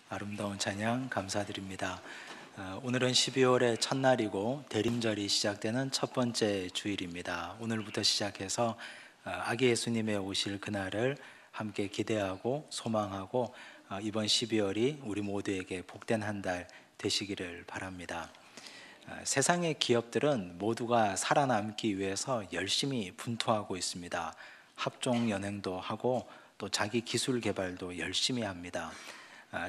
아름다운 찬양 감사드립니다. 오늘은 12월의 첫날이고 대림절이 시작되는 첫 번째 주일입니다. 오늘부터 시작해서 아기 예수님의 오실 그날을 함께 기대하고 소망하고 이번 12월이 우리 모두에게 복된 한 달 되시기를 바랍니다. 세상의 기업들은 모두가 살아남기 위해서 열심히 분투하고 있습니다. 합종 연행도 하고 또 자기 기술 개발도 열심히 합니다.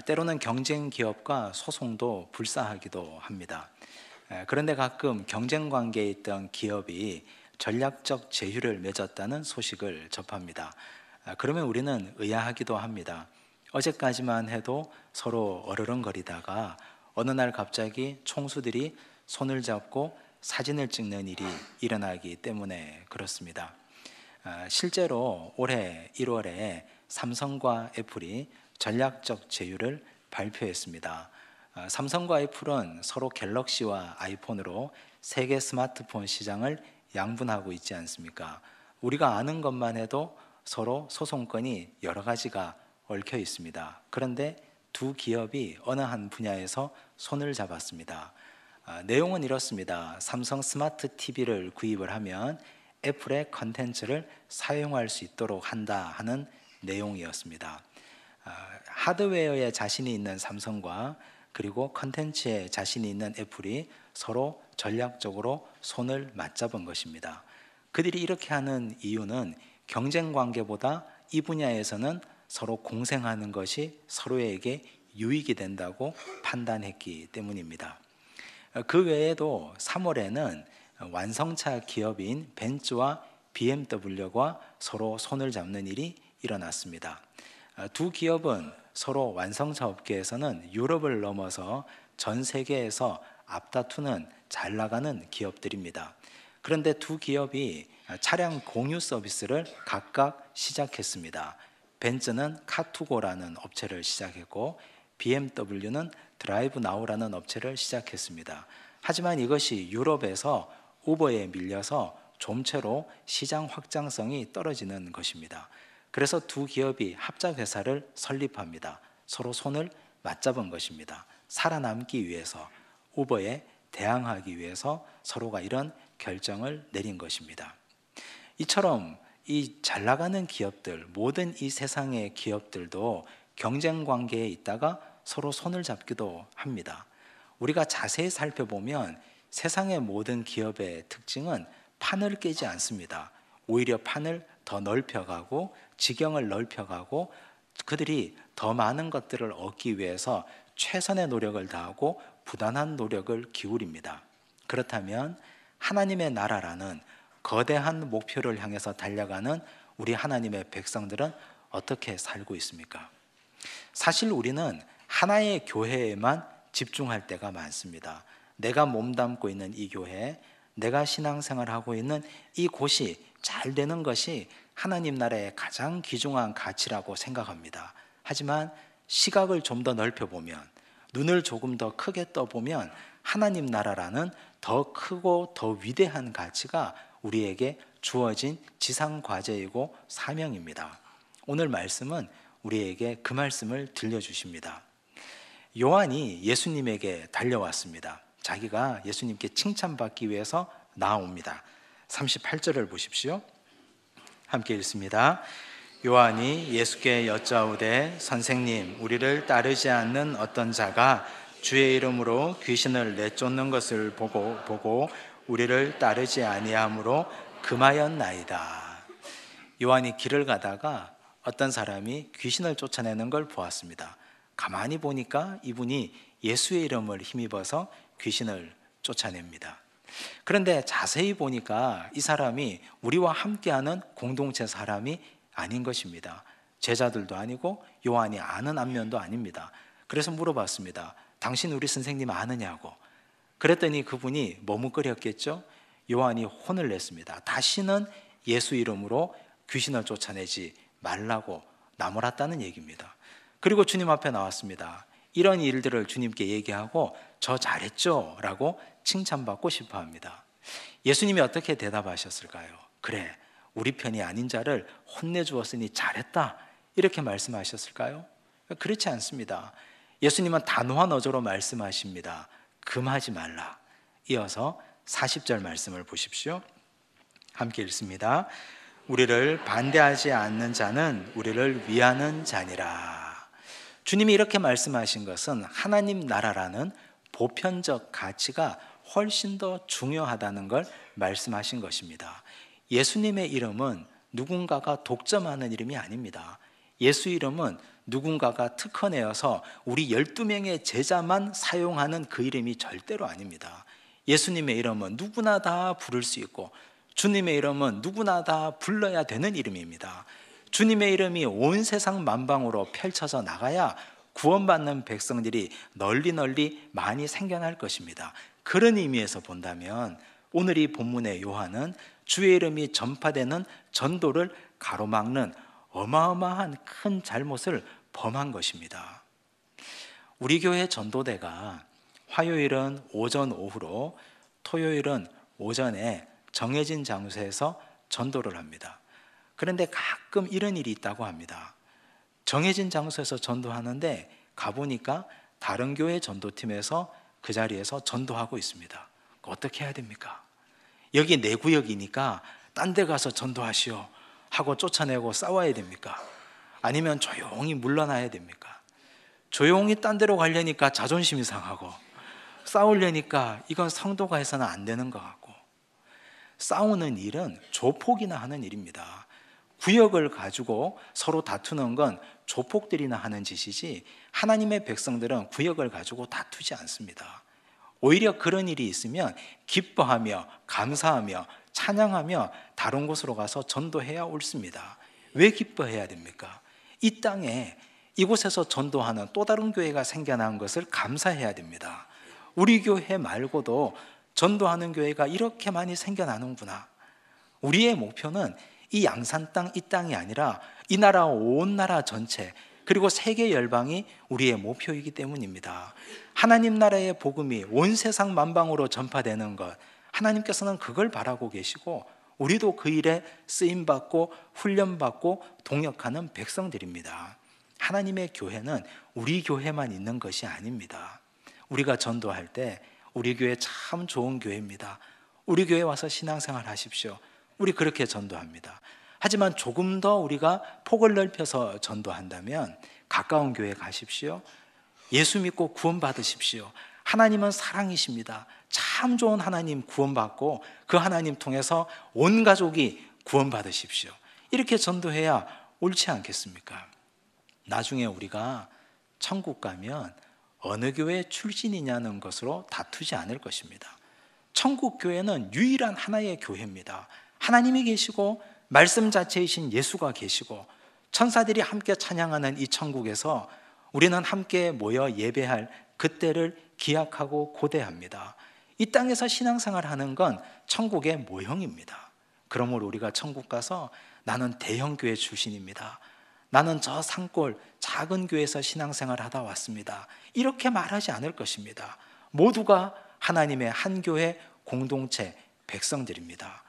때로는 경쟁 기업과 소송도 불사하기도 합니다. 그런데 가끔 경쟁 관계에 있던 기업이 전략적 제휴를 맺었다는 소식을 접합니다. 그러면 우리는 의아하기도 합니다. 어제까지만 해도 서로 어르렁거리다가 어느 날 갑자기 총수들이 손을 잡고 사진을 찍는 일이 일어나기 때문에 그렇습니다. 실제로 올해 1월에 삼성과 애플이 전략적 제휴를 발표했습니다. 삼성과 애플은 서로 갤럭시와 아이폰으로 세계 스마트폰 시장을 양분하고 있지 않습니까? 우리가 아는 것만 해도 서로 소송권이 여러 가지가 얽혀 있습니다. 그런데 두 기업이 어느 한 분야에서 손을 잡았습니다. 내용은 이렇습니다. 삼성 스마트 TV를 구입을 하면 애플의 컨텐츠를 사용할 수 있도록 한다 하는 내용이었습니다. 하드웨어에 자신이 있는 삼성과 그리고 컨텐츠에 자신이 있는 애플이 서로 전략적으로 손을 맞잡은 것입니다. 그들이 이렇게 하는 이유는 경쟁 관계보다 이 분야에서는 서로 공생하는 것이 서로에게 유익이 된다고 판단했기 때문입니다. 그 외에도 3월에는 완성차 기업인 벤츠와 BMW가 서로 손을 잡는 일이 일어났습니다. 두 기업은 서로 완성차 업계에서는 유럽을 넘어서 전 세계에서 앞다투는 잘 나가는 기업들입니다. 그런데 두 기업이 차량 공유 서비스를 각각 시작했습니다. 벤츠는 카투고라는 업체를 시작했고 BMW는 드라이브 나우라는 업체를 시작했습니다. 하지만 이것이 유럽에서 우버에 밀려서 좀채로 시장 확장성이 떨어지는 것입니다. 그래서 두 기업이 합작회사를 설립합니다. 서로 손을 맞잡은 것입니다. 살아남기 위해서, 우버에 대항하기 위해서 서로가 이런 결정을 내린 것입니다. 이처럼 이 잘 나가는 기업들, 모든 이 세상의 기업들도 경쟁 관계에 있다가 서로 손을 잡기도 합니다. 우리가 자세히 살펴보면 세상의 모든 기업의 특징은 판을 깨지 않습니다. 오히려 판을 더 넓혀가고 지경을 넓혀가고 그들이 더 많은 것들을 얻기 위해서 최선의 노력을 다하고 부단한 노력을 기울입니다. 그렇다면 하나님의 나라라는 거대한 목표를 향해서 달려가는 우리 하나님의 백성들은 어떻게 살고 있습니까? 사실 우리는 하나의 교회에만 집중할 때가 많습니다. 내가 몸담고 있는 이 교회, 내가 신앙생활하고 있는 이 곳이 잘 되는 것이 하나님 나라의 가장 귀중한 가치라고 생각합니다. 하지만 시각을 좀 더 넓혀보면, 눈을 조금 더 크게 떠보면 하나님 나라라는 더 크고 더 위대한 가치가 우리에게 주어진 지상 과제이고 사명입니다. 오늘 말씀은 우리에게 그 말씀을 들려주십니다. 요한이 예수님에게 달려왔습니다. 자기가 예수님께 칭찬받기 위해서 나옵니다. 38절을 보십시오. 함께 읽습니다. 요한이 예수께 여짜오되 선생님, 우리를 따르지 않는 어떤 자가 주의 이름으로 귀신을 내쫓는 것을 보고 우리를 따르지 아니하므로 금하였나이다. 요한이 길을 가다가 어떤 사람이 귀신을 쫓아내는 걸 보았습니다. 가만히 보니까 이분이 예수의 이름을 힘입어서 귀신을 쫓아냅니다. 그런데 자세히 보니까 이 사람이 우리와 함께하는 공동체 사람이 아닌 것입니다. 제자들도 아니고 요한이 아는 안면도 아닙니다. 그래서 물어봤습니다. 당신 우리 선생님 아느냐고. 그랬더니 그분이 머뭇거렸겠죠. 요한이 혼을 냈습니다. 다시는 예수 이름으로 귀신을 쫓아내지 말라고 나무랐다는 얘기입니다. 그리고 주님 앞에 나왔습니다. 이런 일들을 주님께 얘기하고 저 잘했죠? 라고 칭찬받고 싶어 합니다. 예수님이 어떻게 대답하셨을까요? 그래, 우리 편이 아닌 자를 혼내주었으니 잘했다. 이렇게 말씀하셨을까요? 그렇지 않습니다. 예수님은 단호한 어조로 말씀하십니다. 금하지 말라. 이어서 40절 말씀을 보십시오. 함께 읽습니다. 우리를 반대하지 않는 자는 우리를 위하는 자니라. 주님이 이렇게 말씀하신 것은 하나님 나라라는 보편적 가치가 훨씬 더 중요하다는 걸 말씀하신 것입니다. 예수님의 이름은 누군가가 독점하는 이름이 아닙니다. 예수 이름은 누군가가 특허내어서 우리 12명의 제자만 사용하는 그 이름이 절대로 아닙니다. 예수님의 이름은 누구나 다 부를 수 있고 주님의 이름은 누구나 다 불러야 되는 이름입니다. 주님의 이름이 온 세상 만방으로 펼쳐져 나가야 구원받는 백성들이 널리 많이 생겨날 것입니다. 그런 의미에서 본다면 오늘 이 본문의 요한은 주의 이름이 전파되는 전도를 가로막는 어마어마한 큰 잘못을 범한 것입니다. 우리 교회 전도대가 화요일은 오전 오후로 토요일은 오전에 정해진 장소에서 전도를 합니다. 그런데 가끔 이런 일이 있다고 합니다. 정해진 장소에서 전도하는데 가보니까 다른 교회 전도팀에서 그 자리에서 전도하고 있습니다. 어떻게 해야 됩니까? 여기 내 구역이니까 딴 데 가서 전도하시오 하고 쫓아내고 싸워야 됩니까? 아니면 조용히 물러나야 됩니까? 조용히 딴 데로 가려니까 자존심이 상하고 싸우려니까 이건 성도가 해서는 안 되는 것 같고, 싸우는 일은 조폭이나 하는 일입니다. 구역을 가지고 서로 다투는 건 조폭들이나 하는 짓이지 하나님의 백성들은 구역을 가지고 다투지 않습니다. 오히려 그런 일이 있으면 기뻐하며 감사하며 찬양하며 다른 곳으로 가서 전도해야 옳습니다. 왜 기뻐해야 됩니까? 이 땅에 이곳에서 전도하는 또 다른 교회가 생겨난 것을 감사해야 됩니다. 우리 교회 말고도 전도하는 교회가 이렇게 많이 생겨나는구나. 우리의 목표는 이 양산 땅, 이 땅이 아니라 이 나라 온 나라 전체, 그리고 세계 열방이 우리의 목표이기 때문입니다. 하나님 나라의 복음이 온 세상 만방으로 전파되는 것, 하나님께서는 그걸 바라고 계시고 우리도 그 일에 쓰임받고 훈련받고 동역하는 백성들입니다. 하나님의 교회는 우리 교회만 있는 것이 아닙니다. 우리가 전도할 때 우리 교회 참 좋은 교회입니다. 우리 교회 와서 신앙생활 하십시오. 우리 그렇게 전도합니다. 하지만 조금 더 우리가 폭을 넓혀서 전도한다면 가까운 교회 가십시오. 예수 믿고 구원받으십시오. 하나님은 사랑이십니다. 참 좋은 하나님 구원받고 그 하나님 통해서 온 가족이 구원받으십시오. 이렇게 전도해야 옳지 않겠습니까? 나중에 우리가 천국 가면 어느 교회 출신이냐는 것으로 다투지 않을 것입니다. 천국 교회는 유일한 하나의 교회입니다. 하나님이 계시고 말씀 자체이신 예수가 계시고 천사들이 함께 찬양하는 이 천국에서 우리는 함께 모여 예배할 그때를 기약하고 고대합니다. 이 땅에서 신앙생활하는 건 천국의 모형입니다. 그러므로 우리가 천국 가서 나는 대형교회 출신입니다, 나는 저 산골 작은 교회에서 신앙생활 하다 왔습니다, 이렇게 말하지 않을 것입니다. 모두가 하나님의 한 교회 공동체 백성들입니다.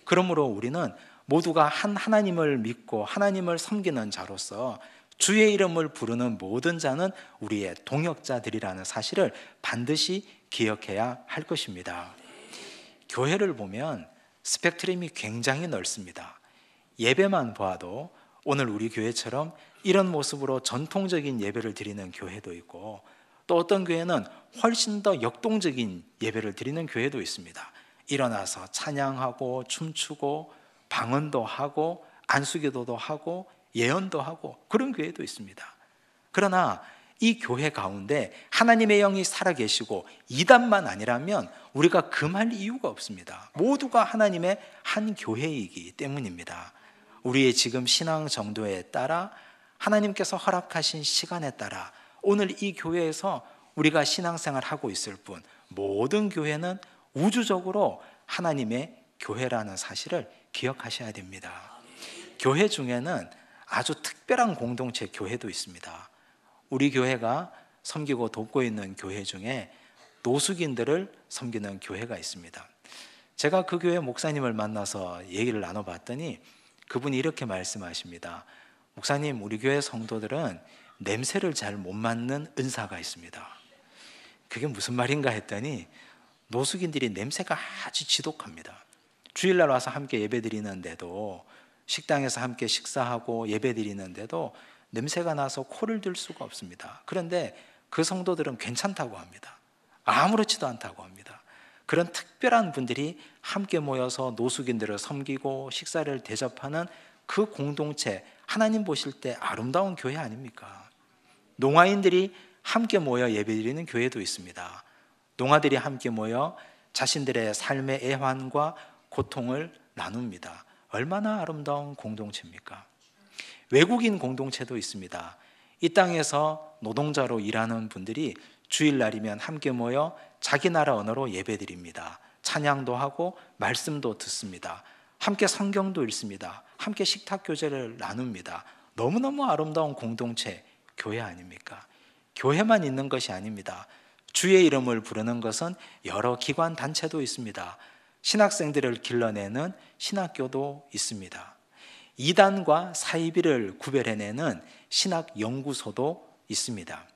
그러므로 우리는 모두가 한 하나님을 믿고 하나님을 섬기는 자로서 주의 이름을 부르는 모든 자는 우리의 동역자들이라는 사실을 반드시 기억해야 할 것입니다. 교회를 보면 스펙트럼이 굉장히 넓습니다. 예배만 보아도 오늘 우리 교회처럼 이런 모습으로 전통적인 예배를 드리는 교회도 있고, 또 어떤 교회는 훨씬 더 역동적인 예배를 드리는 교회도 있습니다. 일어나서 찬양하고 춤추고 방언도 하고 안수기도도 하고 예언도 하고 그런 교회도 있습니다. 그러나 이 교회 가운데 하나님의 영이 살아계시고 이단만 아니라면 우리가 금할 이유가 없습니다. 모두가 하나님의 한 교회이기 때문입니다. 우리의 지금 신앙 정도에 따라 하나님께서 허락하신 시간에 따라 오늘 이 교회에서 우리가 신앙생활 하고 있을 뿐, 모든 교회는 우주적으로 하나님의 교회라는 사실을 기억하셔야 됩니다. 교회 중에는 아주 특별한 공동체 교회도 있습니다. 우리 교회가 섬기고 돕고 있는 교회 중에 노숙인들을 섬기는 교회가 있습니다. 제가 그 교회 목사님을 만나서 얘기를 나눠봤더니 그분이 이렇게 말씀하십니다. 목사님, 우리 교회 성도들은 냄새를 잘 못 맡는 은사가 있습니다. 그게 무슨 말인가 했더니 노숙인들이 냄새가 아주 지독합니다. 주일날 와서 함께 예배드리는데도, 식당에서 함께 식사하고 예배드리는데도 냄새가 나서 코를 들 수가 없습니다. 그런데 그 성도들은 괜찮다고 합니다. 아무렇지도 않다고 합니다. 그런 특별한 분들이 함께 모여서 노숙인들을 섬기고 식사를 대접하는 그 공동체, 하나님 보실 때 아름다운 교회 아닙니까? 농아인들이 함께 모여 예배드리는 교회도 있습니다. 농아들이 함께 모여 자신들의 삶의 애환과 고통을 나눕니다. 얼마나 아름다운 공동체입니까? 외국인 공동체도 있습니다. 이 땅에서 노동자로 일하는 분들이 주일날이면 함께 모여 자기 나라 언어로 예배드립니다. 찬양도 하고 말씀도 듣습니다. 함께 성경도 읽습니다. 함께 식탁 교제를 나눕니다. 너무너무 아름다운 공동체, 교회 아닙니까? 교회만 있는 것이 아닙니다. 주의 이름을 부르는 것은 여러 기관 단체도 있습니다. 신학생들을 길러내는 신학교도 있습니다. 이단과 사이비를 구별해내는 신학연구소도 있습니다.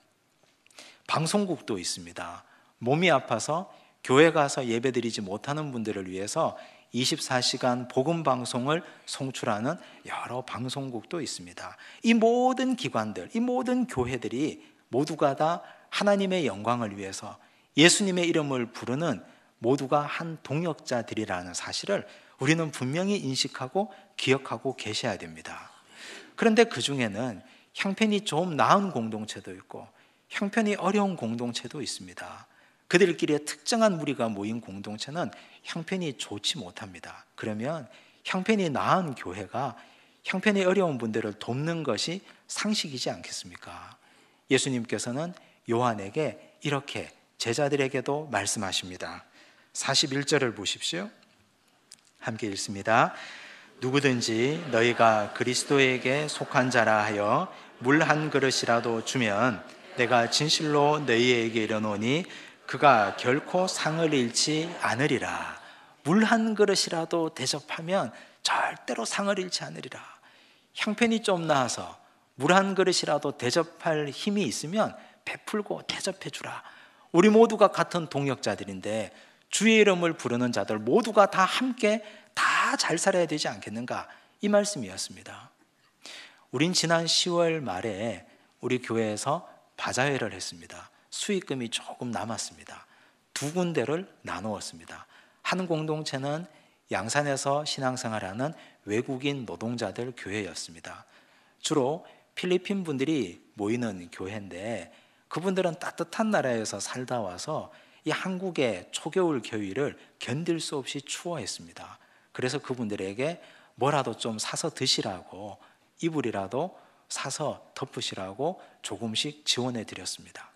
방송국도 있습니다. 몸이 아파서 교회 가서 예배드리지 못하는 분들을 위해서 24시간 복음 방송을 송출하는 여러 방송국도 있습니다. 이 모든 기관들, 이 모든 교회들이 모두가 다 하나님의 영광을 위해서 예수님의 이름을 부르는 모두가 한 동역자들이라는 사실을 우리는 분명히 인식하고 기억하고 계셔야 됩니다. 그런데 그 중에는 형편이 좀 나은 공동체도 있고 형편이 어려운 공동체도 있습니다. 그들끼리의 특정한 무리가 모인 공동체는 형편이 좋지 못합니다. 그러면 형편이 나은 교회가 형편이 어려운 분들을 돕는 것이 상식이지 않겠습니까? 예수님께서는 요한에게 이렇게 제자들에게도 말씀하십니다. 41절을 보십시오. 함께 읽습니다. 누구든지 너희가 그리스도에게 속한 자라 하여 물 한 그릇이라도 주면 내가 진실로 너희에게 이르노니 그가 결코 상을 잃지 않으리라. 물 한 그릇이라도 대접하면 절대로 상을 잃지 않으리라. 형편이 좀 나아서 물 한 그릇이라도 대접할 힘이 있으면 베풀고 대접해 주라. 우리 모두가 같은 동역자들인데 주의 이름을 부르는 자들 모두가 다 함께 다 잘 살아야 되지 않겠는가, 이 말씀이었습니다. 우린 지난 10월 말에 우리 교회에서 바자회를 했습니다. 수익금이 조금 남았습니다. 두 군데를 나누었습니다. 한 공동체는 양산에서 신앙생활하는 외국인 노동자들 교회였습니다. 주로 필리핀 분들이 모이는 교회인데 그분들은 따뜻한 나라에서 살다 와서 이 한국의 초겨울 겨울을 견딜 수 없이 추워했습니다. 그래서 그분들에게 뭐라도 좀 사서 드시라고, 이불이라도 사서 덮으시라고 조금씩 지원해 드렸습니다.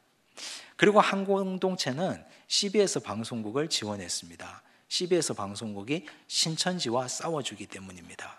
그리고 한 공동체는 CBS 방송국을 지원했습니다. CBS 방송국이 신천지와 싸워주기 때문입니다.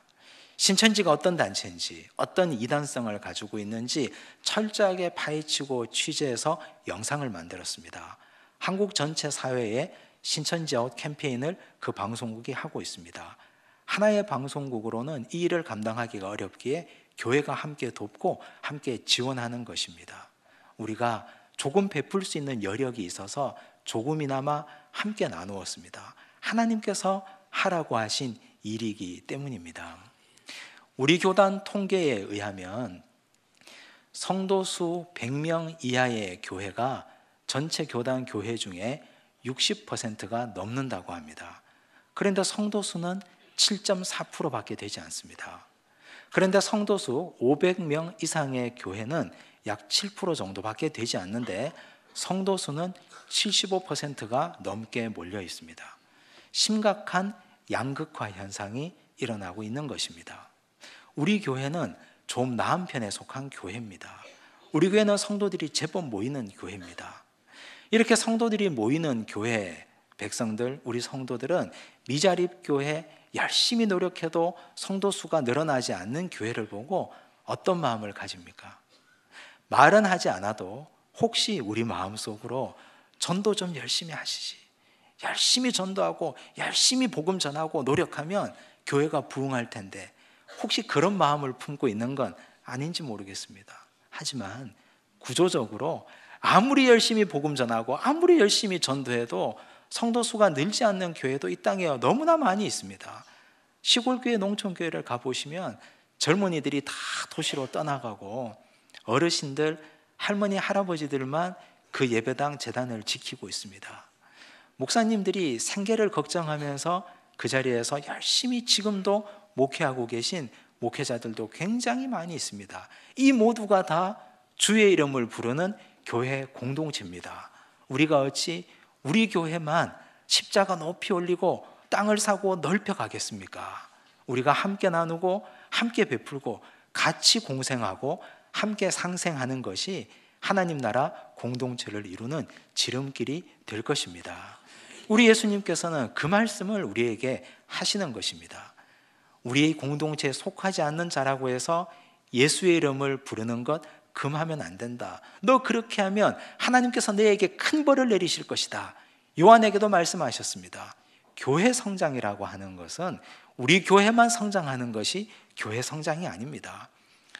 신천지가 어떤 단체인지, 어떤 이단성을 가지고 있는지 철저하게 파헤치고 취재해서 영상을 만들었습니다. 한국 전체 사회에 신천지 아웃 캠페인을 그 방송국이 하고 있습니다. 하나의 방송국으로는 이 일을 감당하기가 어렵기에 교회가 함께 돕고 함께 지원하는 것입니다. 우리가 조금 베풀 수 있는 여력이 있어서 조금이나마 함께 나누었습니다. 하나님께서 하라고 하신 일이기 때문입니다. 우리 교단 통계에 의하면 성도 수 100명 이하의 교회가 전체 교단 교회 중에 60%가 넘는다고 합니다. 그런데 성도 수는 7.4%밖에 되지 않습니다. 그런데 성도 수 500명 이상의 교회는 약 7% 정도밖에 되지 않는데 성도 수는 75%가 넘게 몰려 있습니다. 심각한 양극화 현상이 일어나고 있는 것입니다. 우리 교회는 좀 나은 편에 속한 교회입니다. 우리 교회는 성도들이 제법 모이는 교회입니다. 이렇게 성도들이 모이는 교회 백성들, 우리 성도들은 미자립 교회 열심히 노력해도 성도 수가 늘어나지 않는 교회를 보고 어떤 마음을 가집니까? 말은 하지 않아도 혹시 우리 마음속으로 전도 좀 열심히 하시지, 열심히 전도하고 열심히 복음 전하고 노력하면 교회가 부흥할 텐데 혹시 그런 마음을 품고 있는 건 아닌지 모르겠습니다. 하지만 구조적으로 아무리 열심히 복음 전하고 아무리 열심히 전도해도 성도 수가 늘지 않는 교회도 이 땅에 너무나 많이 있습니다. 시골교회, 농촌교회를 가보시면 젊은이들이 다 도시로 떠나가고 어르신들, 할머니, 할아버지들만 그 예배당 제단을 지키고 있습니다. 목사님들이 생계를 걱정하면서 그 자리에서 열심히 지금도 목회하고 계신 목회자들도 굉장히 많이 있습니다. 이 모두가 다 주의 이름을 부르는 교회 공동체입니다. 우리가 어찌 우리 교회만 십자가 높이 올리고 땅을 사고 넓혀 가겠습니까? 우리가 함께 나누고 함께 베풀고 같이 공생하고 함께 상생하는 것이 하나님 나라 공동체를 이루는 지름길이 될 것입니다. 우리 예수님께서는 그 말씀을 우리에게 하시는 것입니다. 우리의 공동체에 속하지 않는 자라고 해서 예수의 이름을 부르는 것 금하면 안 된다. 너 그렇게 하면 하나님께서 너에게 큰 벌을 내리실 것이다. 요한에게도 말씀하셨습니다. 교회 성장이라고 하는 것은 우리 교회만 성장하는 것이 교회 성장이 아닙니다.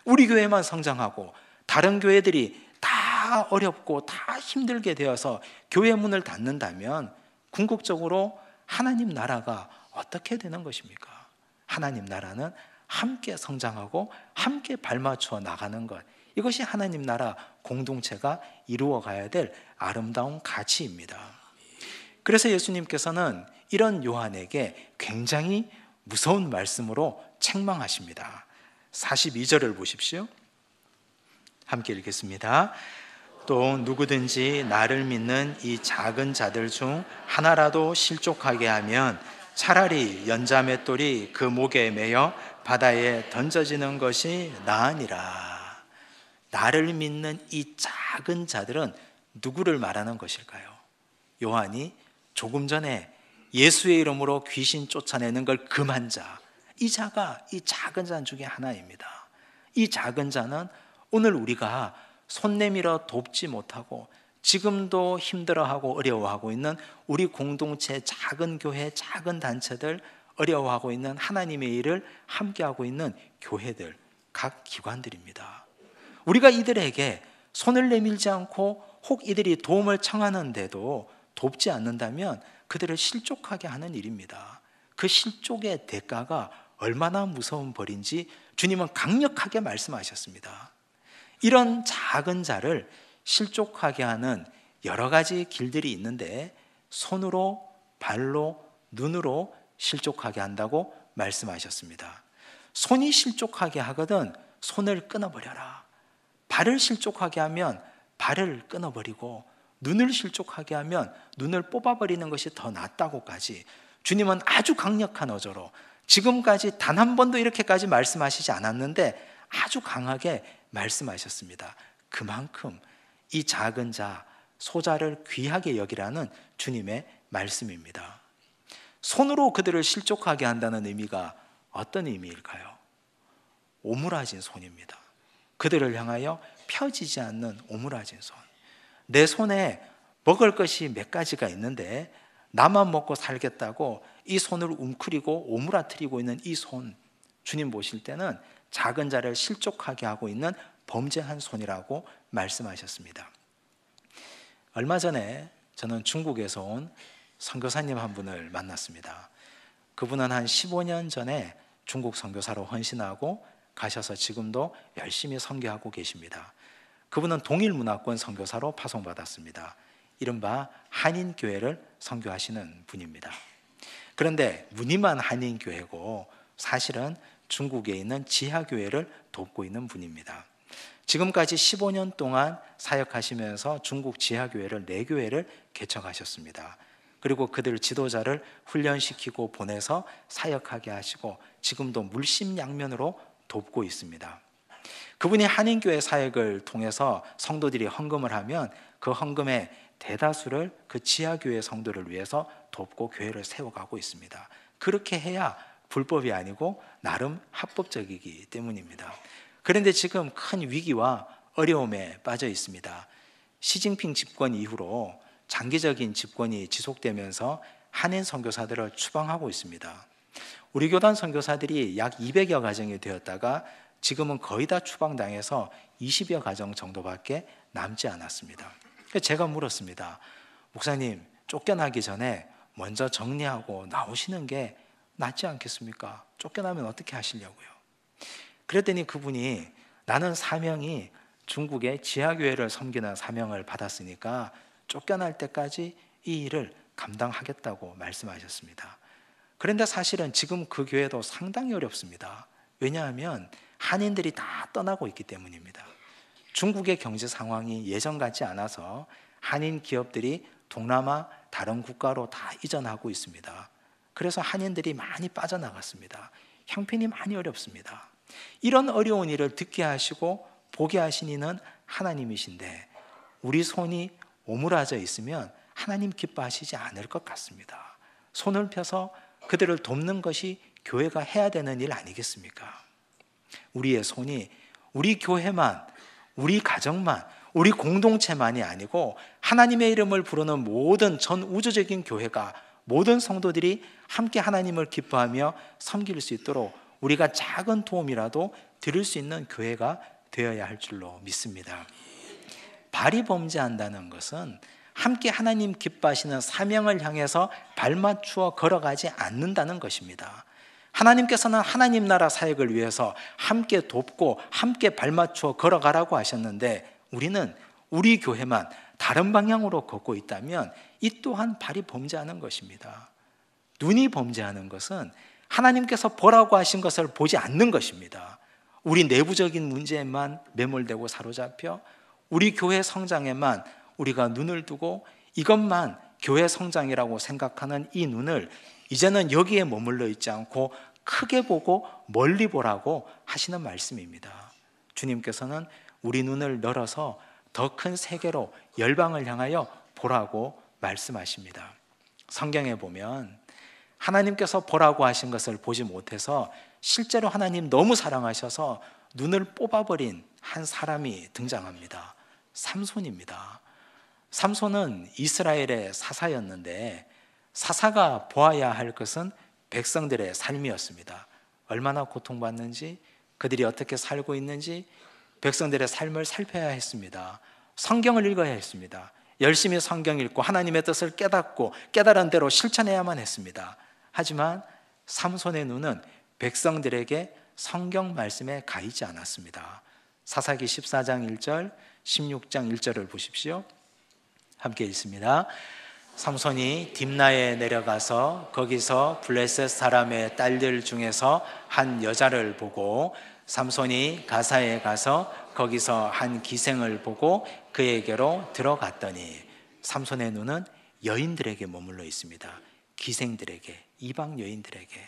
우리 교회만 성장하고 다른 교회들이 다 어렵고 다 힘들게 되어서 교회 문을 닫는다면 궁극적으로 하나님 나라가 어떻게 되는 것입니까? 하나님 나라는 함께 성장하고 함께 발맞춰 나가는 것, 이것이 하나님 나라 공동체가 이루어가야 될 아름다운 가치입니다. 그래서 예수님께서는 이런 요한에게 굉장히 무서운 말씀으로 책망하십니다. 42절을 보십시오. 함께 읽겠습니다. 또 누구든지 나를 믿는 이 작은 자들 중 하나라도 실족하게 하면 차라리 연자맷돌이 그 목에 매여 바다에 던져지는 것이 나으니라. 나를 믿는 이 작은 자들은 누구를 말하는 것일까요? 요한이 조금 전에 예수의 이름으로 귀신 쫓아내는 걸 금한 자, 이 자가 이 작은 자 중에 하나입니다. 이 작은 자는 오늘 우리가 손 내밀어 돕지 못하고 지금도 힘들어하고 어려워하고 있는 우리 공동체, 작은 교회, 작은 단체들, 어려워하고 있는 하나님의 일을 함께하고 있는 교회들, 각 기관들입니다. 우리가 이들에게 손을 내밀지 않고 혹 이들이 도움을 청하는데도 돕지 않는다면 그들을 실족하게 하는 일입니다. 그 실족의 대가가 얼마나 무서운 벌인지 주님은 강력하게 말씀하셨습니다. 이런 작은 자를 실족하게 하는 여러 가지 길들이 있는데 손으로, 발로, 눈으로 실족하게 한다고 말씀하셨습니다. 손이 실족하게 하거든 손을 끊어버려라. 발을 실족하게 하면 발을 끊어버리고 눈을 실족하게 하면 눈을 뽑아버리는 것이 더 낫다고까지 주님은 아주 강력한 어조로, 지금까지 단 한 번도 이렇게까지 말씀하시지 않았는데 아주 강하게 말씀하셨습니다. 그만큼 이 작은 자, 소자를 귀하게 여기라는 주님의 말씀입니다. 손으로 그들을 실족하게 한다는 의미가 어떤 의미일까요? 오므라진 손입니다. 그들을 향하여 펴지지 않는 오므라진 손. 내 손에 먹을 것이 몇 가지가 있는데 나만 먹고 살겠다고 이 손을 웅크리고 오므라뜨리고 있는 이 손, 주님 보실 때는 작은 자를 실족하게 하고 있는 범죄한 손이라고 말씀하셨습니다. 얼마 전에 저는 중국에서 온 선교사님 한 분을 만났습니다. 그분은 한 15년 전에 중국 선교사로 헌신하고 가셔서 지금도 열심히 선교하고 계십니다. 그분은 동일문화권 선교사로 파송받았습니다. 이른바 한인교회를 선교하시는 분입니다. 그런데 무늬만 한인교회고 사실은 중국에 있는 지하교회를 돕고 있는 분입니다. 지금까지 15년 동안 사역하시면서 중국 지하교회를 4교회를 개척하셨습니다. 그리고 그들 지도자를 훈련시키고 보내서 사역하게 하시고 지금도 물심양면으로 돕고 있습니다. 그분이 한인교회 사역을 통해서 성도들이 헌금을 하면 그 헌금의 대다수를 그 지하교회 성도를 위해서 돕고 교회를 세워가고 있습니다. 그렇게 해야 불법이 아니고 나름 합법적이기 때문입니다. 그런데 지금 큰 위기와 어려움에 빠져 있습니다. 시진핑 집권 이후로 장기적인 집권이 지속되면서 한인 선교사들을 추방하고 있습니다. 우리 교단 선교사들이 약 200여 가정이 되었다가 지금은 거의 다 추방당해서 20여 가정 정도밖에 남지 않았습니다. 그래서 제가 물었습니다. 목사님, 쫓겨나기 전에 먼저 정리하고 나오시는 게 낫지 않겠습니까? 쫓겨나면 어떻게 하시려고요? 그랬더니 그분이 나는 사명이 중국의 지하교회를 섬기는 사명을 받았으니까 쫓겨날 때까지 이 일을 감당하겠다고 말씀하셨습니다. 그런데 사실은 지금 그 교회도 상당히 어렵습니다. 왜냐하면 한인들이 다 떠나고 있기 때문입니다. 중국의 경제 상황이 예전 같지 않아서 한인 기업들이 동남아 다른 국가로 다 이전하고 있습니다. 그래서 한인들이 많이 빠져나갔습니다. 형편이 많이 어렵습니다. 이런 어려운 일을 듣게 하시고 보게 하신 이는 하나님이신데 우리 손이 오므라져 있으면 하나님 기뻐하시지 않을 것 같습니다. 손을 펴서 그들을 돕는 것이 교회가 해야 되는 일 아니겠습니까? 우리의 손이 우리 교회만, 우리 가정만, 우리 공동체만이 아니고 하나님의 이름을 부르는 모든 전 우주적인 교회가, 모든 성도들이 함께 하나님을 기뻐하며 섬길 수 있도록 우리가 작은 도움이라도 드릴 수 있는 교회가 되어야 할 줄로 믿습니다. 발이 범죄한다는 것은 함께 하나님 기뻐하시는 사명을 향해서 발맞추어 걸어가지 않는다는 것입니다. 하나님께서는 하나님 나라 사역을 위해서 함께 돕고 함께 발맞추어 걸어가라고 하셨는데 우리는 우리 교회만 다른 방향으로 걷고 있다면 이 또한 발이 범죄하는 것입니다. 눈이 범죄하는 것은 하나님께서 보라고 하신 것을 보지 않는 것입니다. 우리 내부적인 문제에만 매몰되고 사로잡혀 우리 교회 성장에만 우리가 눈을 두고 이것만 교회 성장이라고 생각하는 이 눈을 이제는 여기에 머물러 있지 않고 크게 보고 멀리 보라고 하시는 말씀입니다. 주님께서는 우리 눈을 열어서 더 큰 세계로 열방을 향하여 보라고 말씀하십니다. 성경에 보면 하나님께서 보라고 하신 것을 보지 못해서 실제로 하나님 너무 사랑하셔서 눈을 뽑아버린 한 사람이 등장합니다. 삼손입니다. 삼손은 이스라엘의 사사였는데 사사가 보아야 할 것은 백성들의 삶이었습니다. 얼마나 고통받는지, 그들이 어떻게 살고 있는지 백성들의 삶을 살펴야 했습니다. 성경을 읽어야 했습니다. 열심히 성경 읽고 하나님의 뜻을 깨닫고 깨달은 대로 실천해야만 했습니다. 하지만 삼손의 눈은 백성들에게 성경 말씀에 가 있지 않았습니다. 사사기 14장 1절, 16장 1절을 보십시오. 함께 읽습니다. 삼손이 딥나에 내려가서 거기서 블레셋 사람의 딸들 중에서 한 여자를 보고 삼손이 가사에 가서 거기서 한 기생을 보고 그에게로 들어갔더니 삼손의 눈은 여인들에게 머물러 있습니다. 기생들에게, 이방 여인들에게.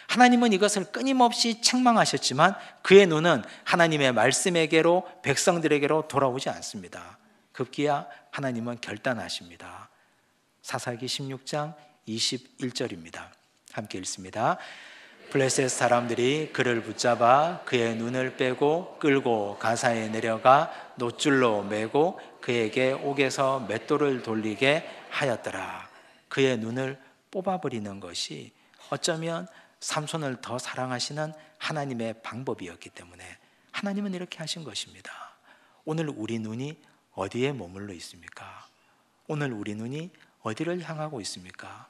하나님은 이것을 끊임없이 책망하셨지만 그의 눈은 하나님의 말씀에게로, 백성들에게로 돌아오지 않습니다. 급기야 하나님은 결단하십니다. 사사기 16장 21절입니다. 함께 읽습니다. 블레셋 사람들이 그를 붙잡아 그의 눈을 빼고 끌고 가사에 내려가 놋줄로 매고 그에게 옥에서 맷돌을 돌리게 하였더라. 그의 눈을 뽑아버리는 것이 어쩌면 삼손을 더 사랑하시는 하나님의 방법이었기 때문에 하나님은 이렇게 하신 것입니다. 오늘 우리 눈이 어디에 머물러 있습니까? 오늘 우리 눈이 어디를 향하고 있습니까?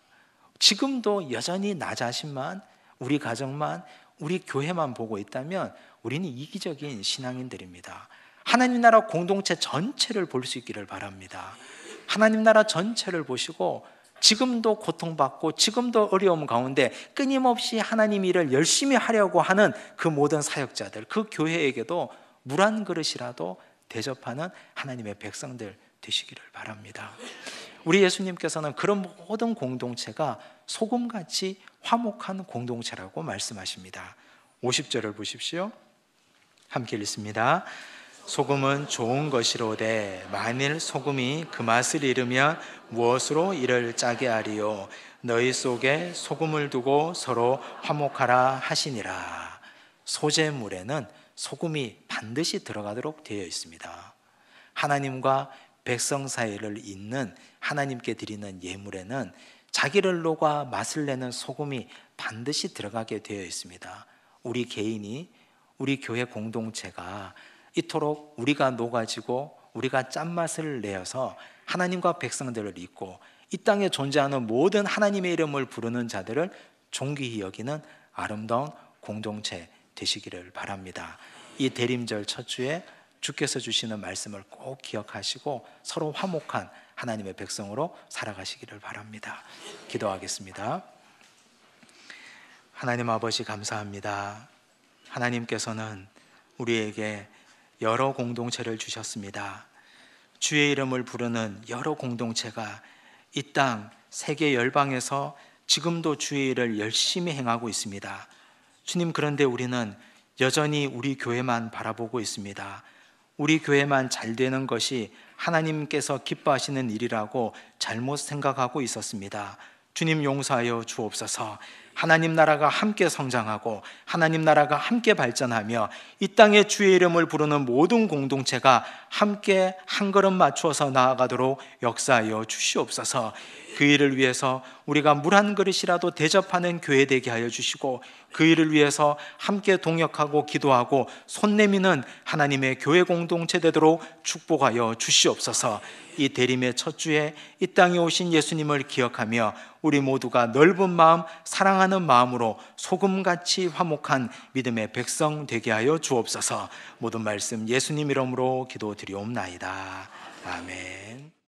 지금도 여전히 나 자신만, 우리 가정만, 우리 교회만 보고 있다면 우리는 이기적인 신앙인들입니다. 하나님 나라 공동체 전체를 볼 수 있기를 바랍니다. 하나님 나라 전체를 보시고 지금도 고통받고 지금도 어려움 가운데 끊임없이 하나님 일을 열심히 하려고 하는 그 모든 사역자들, 그 교회에게도 물 한 그릇이라도 대접하는 하나님의 백성들 되시기를 바랍니다. 우리 예수님께서는 그런 모든 공동체가 소금같이 화목한 공동체라고 말씀하십니다. 50절을 보십시오. 함께 읽습니다. 소금은 좋은 것이로되 만일 소금이 그 맛을 잃으면 무엇으로 이를 짜게 하리요? 너희 속에 소금을 두고 서로 화목하라 하시니라. 소재물에는 소금이 반드시 들어가도록 되어 있습니다. 하나님과 백성 사이를 잇는 하나님께 드리는 예물에는 자기를 녹아 맛을 내는 소금이 반드시 들어가게 되어 있습니다. 우리 개인이 우리 교회 공동체가 이토록 우리가 녹아지고 우리가 짠맛을 내어서 하나님과 백성들을 잇고 이 땅에 존재하는 모든 하나님의 이름을 부르는 자들을 존귀히 여기는 아름다운 공동체 되시기를 바랍니다. 이 대림절 첫 주에 주께서 주시는 말씀을 꼭 기억하시고 서로 화목한 하나님의 백성으로 살아가시기를 바랍니다. 기도하겠습니다. 하나님 아버지 감사합니다. 하나님께서는 우리에게 여러 공동체를 주셨습니다. 주의 이름을 부르는 여러 공동체가 이 땅 세계 열방에서 지금도 주의 일을 열심히 행하고 있습니다. 주님, 그런데 우리는 여전히 우리 교회만 바라보고 있습니다. 우리 교회만 잘 되는 것이 하나님께서 기뻐하시는 일이라고 잘못 생각하고 있었습니다. 주님, 용서하여 주옵소서. 하나님 나라가 함께 성장하고 하나님 나라가 함께 발전하며 이 땅에 주의 이름을 부르는 모든 공동체가 함께 한 걸음 맞추어서 나아가도록 역사하여 주시옵소서. 그 일을 위해서 우리가 물 한 그릇이라도 대접하는 교회 되게 하여 주시고, 그 일을 위해서 함께 동역하고 기도하고 손 내미는 하나님의 교회 공동체 되도록 축복하여 주시옵소서. 이 대림의 첫 주에 이 땅에 오신 예수님을 기억하며 우리 모두가 넓은 마음, 사랑하는 마음으로 소금같이 화목한 믿음의 백성 되게 하여 주옵소서. 모든 말씀 예수님 이름으로 기도드리옵나이다. 아멘.